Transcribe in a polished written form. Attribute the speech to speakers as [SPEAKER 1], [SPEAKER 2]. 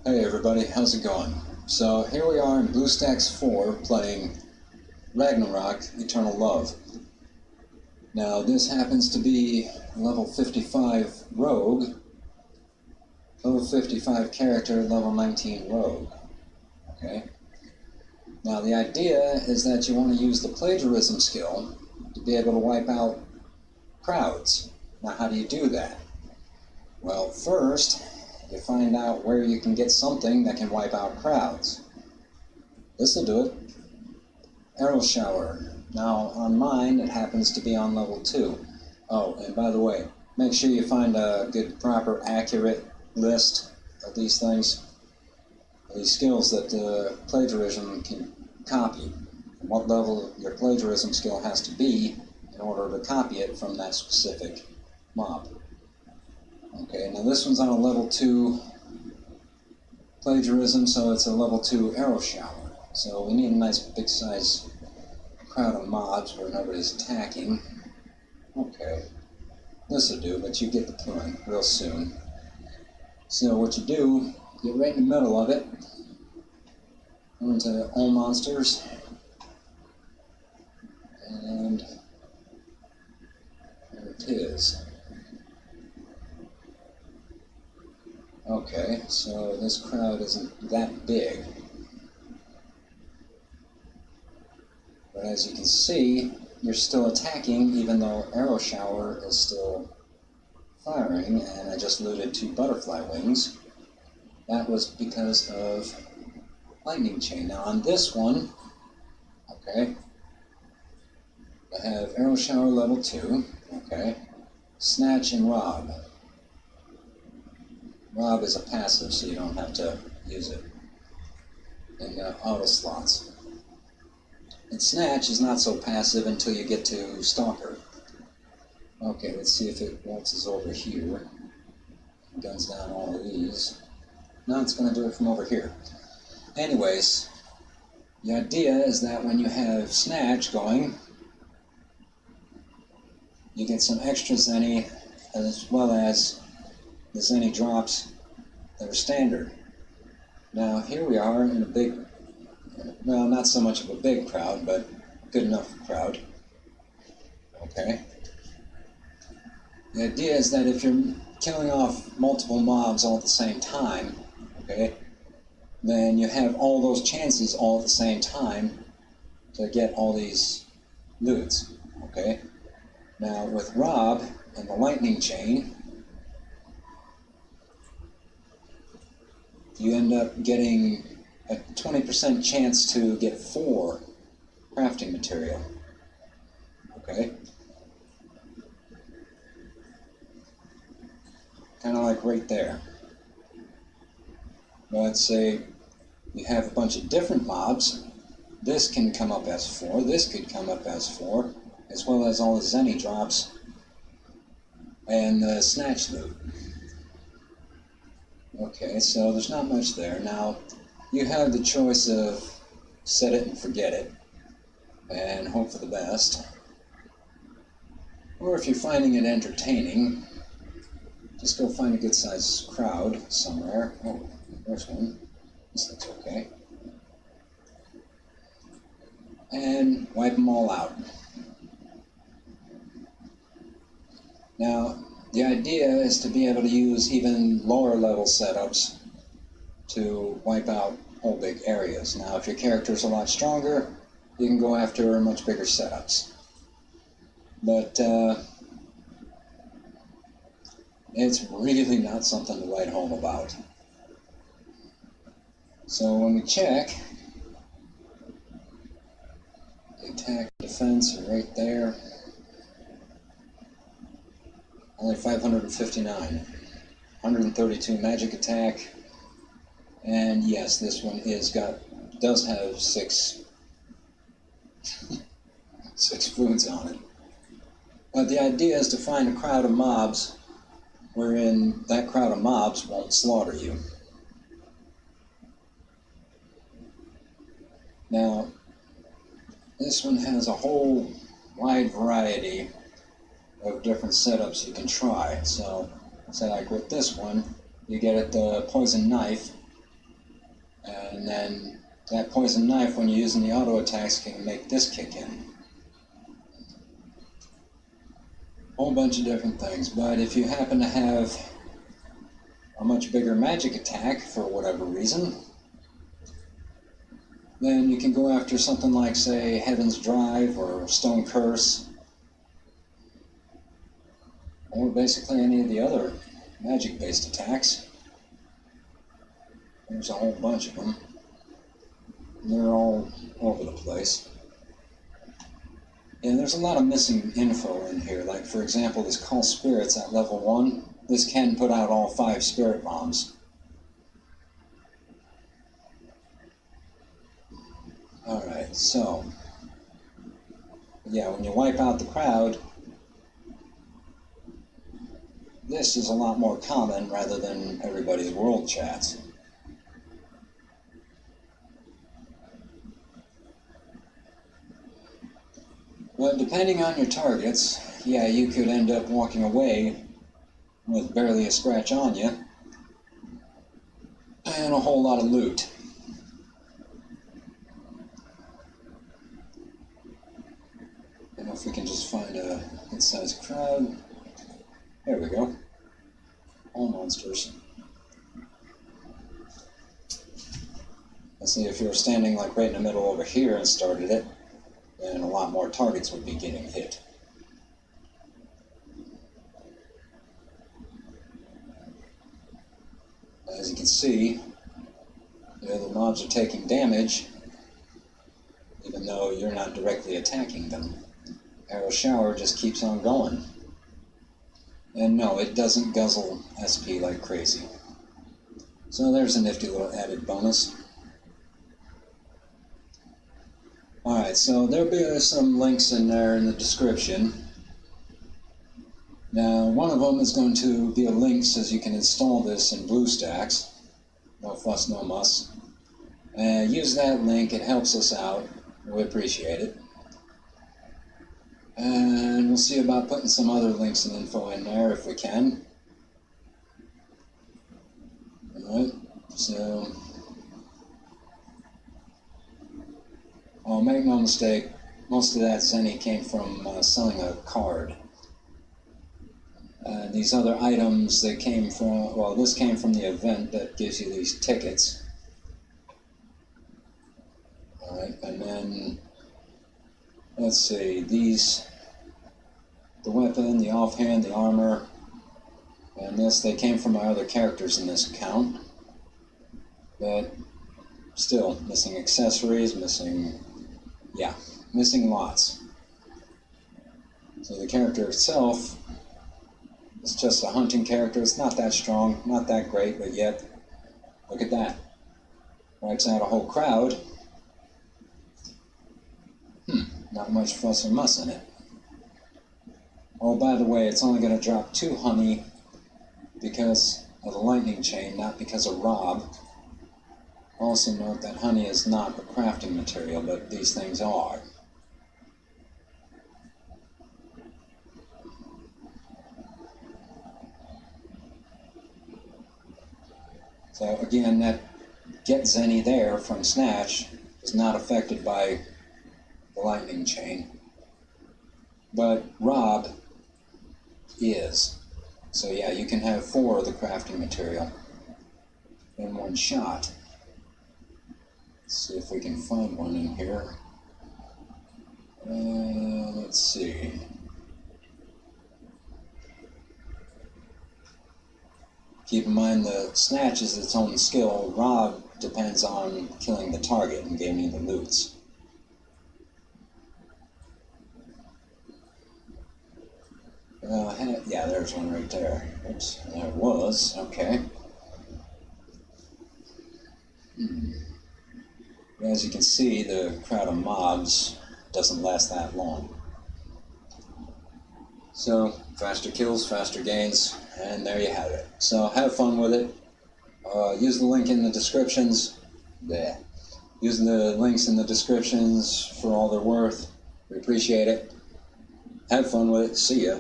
[SPEAKER 1] Hey everybody, how's it going? So here we are in Bluestacks 4 playing Ragnarok, Eternal Love. Now this happens to be level 55 Rogue, level 55 character, level 19 Rogue. Okay. Now the idea is that you want to use the Plagiarism skill to be able to wipe out crowds. Now how do you do that? Well, first, you find out where you can get something that can wipe out crowds. This'll do it. Arrow shower. Now on mine it happens to be on level 2. Oh, and by the way, make sure you find a good, proper, accurate list of these things, these skills that plagiarism can copy, and what level your plagiarism skill has to be in order to copy it from that specific mob. Okay, now this one's on a level 2 plagiarism, so it's a level 2 arrow shower. So we need a nice big size crowd of mobs where nobody's attacking. Okay, this'll do, but you get the point real soon. So what you do, get right in the middle of it, go into all monsters, and there it is. Okay, so this crowd isn't that big, but as you can see, you're still attacking even though arrow shower is still firing, and I just looted 2 butterfly wings. That was because of lightning chain. Now on this one, okay, I have arrow shower level 2, okay, snatch and rob. Rob is a passive, so you don't have to use it in auto slots. And Snatch is not so passive until you get to Stalker. Okay, let's see if it waltzes over here. Guns down all of these. No, it's going to do it from over here. Anyways, the idea is that when you have Snatch going, you get some extra Zenny, as well as the Zenny drops that are standard. Now here we are in a big, well, not so much of a big crowd, but good enough crowd. Okay. The idea is that if you're killing off multiple mobs all at the same time, okay, then you have all those chances all at the same time to get all these loots. Okay. Now with Rob and the lightning chain, you end up getting a 20% chance to get 4 crafting material. Okay? Kind of like right there. Let's say you have a bunch of different mobs. This can come up as 4, this could come up as 4, as well as all the Zenny drops and the snatch loot. Okay, so there's not much there. Now, you have the choice of set it and forget it, and hope for the best. Or if you're finding it entertaining, just go find a good-sized crowd somewhere. Oh, there's one. This looks okay. And wipe them all out. Now, the idea is to be able to use even lower level setups to wipe out whole big areas. Now, if your character is a lot stronger, you can go after much bigger setups. But it's really not something to write home about. So when we check, the attack defense are right there. Only 559, 132 magic attack, and yes, this one does have 6 wounds on it. But the idea is to find a crowd of mobs wherein that crowd of mobs won't slaughter you. Now, this one has a whole wide variety of different setups you can try. So, say like with this one, you get the poison knife, And then that poison knife, when you're using the auto attacks, can make this kick in. Whole bunch of different things, but if you happen to have a much bigger magic attack for whatever reason, then you can go after something like, say, Heaven's Drive or Stone Curse, or basically any of the other magic-based attacks. There's a whole bunch of them. They're all over the place. And there's a lot of missing info in here. Like, for example, this Call Spirits at level 1. This can put out all 5 spirit bombs. Alright, so yeah, when you wipe out the crowd, this is a lot more common rather than everybody's world chats. But depending on your targets, yeah, you could end up walking away with barely a scratch on you and a whole lot of loot. And if we can just find a good-sized crowd. There we go. All monsters. Let's see, if you were standing like right in the middle over here and started it, then a lot more targets would be getting hit. As you can see, the other mobs are taking damage, even though you're not directly attacking them. Arrow Shower just keeps on going. And no, it doesn't guzzle SP like crazy. So there's a nifty little added bonus. Alright, so there'll be some links in there in the description. Now, one of them is going to be a link so you can install this in Bluestacks. No fuss, no muss. Use that link, it helps us out. We appreciate it. And we'll see about putting some other links and info in there if we can. Alright, so oh, make no mistake, most of that Zenny came from selling a card. These other items, they came from, well, this came from the event that gives you these tickets. Alright, and then, let's see, these, the weapon, the offhand, the armor, and this, they came from my other characters in this account. But still, missing accessories, missing lots. So the character itself is just a hunting character. It's not that strong, not that great, but yet, look at that. Wipes out a whole crowd. Not much fuss or muss in it. Oh, by the way, it's only going to drop 2 honey because of the lightning chain, not because of Rob. Also note that honey is not a crafting material, but these things are. So again, that Get Zenny there from Snatch is not affected by the lightning chain. But Rob is. So yeah, you can have 4 of the crafting material in one shot. Let's see if we can find one in here. Let's see. Keep in mind the Snatch is its own skill. Rob depends on killing the target and gaining the loots. Yeah, there's one right there. Oops, there was. Okay. As you can see, the crowd of mobs doesn't last that long. So, faster kills, faster gains, and there you have it. So, have fun with it. Use the link in the descriptions. Yeah. Use the links in the descriptions for all they're worth. We appreciate it. Have fun with it. See ya.